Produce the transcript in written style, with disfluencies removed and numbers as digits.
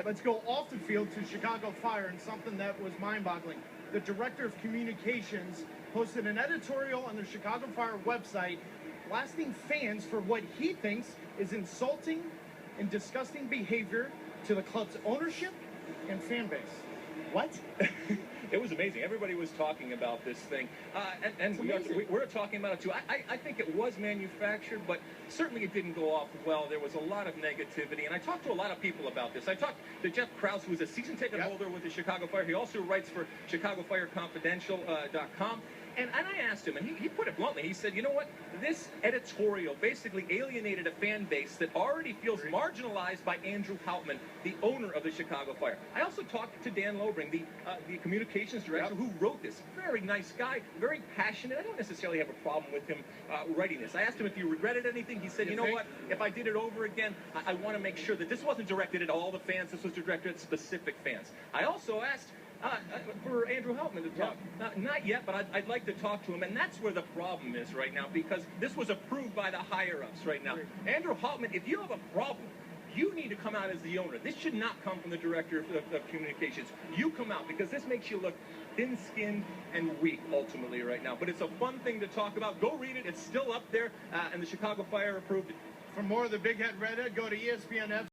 Let's go off the field to Chicago Fire and something that was mind-boggling. The director of communications posted an editorial on the Chicago Fire website blasting fans for what he thinks is insulting and disgusting behavior to the club's ownership and fan base. What? It was amazing. Everybody was talking about this thing, and we're talking about it too. I think it was manufactured, but certainly it didn't go off well. There was a lot of negativity, and I talked to a lot of people about this. I talked to Jeff Krause, who is a season ticket holder with the Chicago Fire. He also writes for ChicagoFireConfidential.com. And I asked him, and he put it bluntly. He said, you know what? This editorial basically alienated a fan base that already feels marginalized by Andrew Hauptman, the owner of the Chicago Fire. I also talked to Dan Lobring, the communications director, who wrote this. Very nice guy, very passionate. I don't necessarily have a problem with him writing this. I asked him if he regretted anything. He said, you know what? If I did it over again, I want to make sure that this wasn't directed at all the fans. This was directed at specific fans. I also asked for Andrew Hauptman to talk. Not yet, but I'd like to talk to him, and that's where the problem is right now, because this was approved by the higher-ups right now. Andrew Hauptman, if you have a problem, you need to come out as the owner. This should not come from the director of communications. You come out, because this makes you look thin-skinned and weak, ultimately, right now. But it's a fun thing to talk about. Go read it. It's still up there, and the Chicago Fire approved it. For more of the Big Head Redhead, go to ESPN.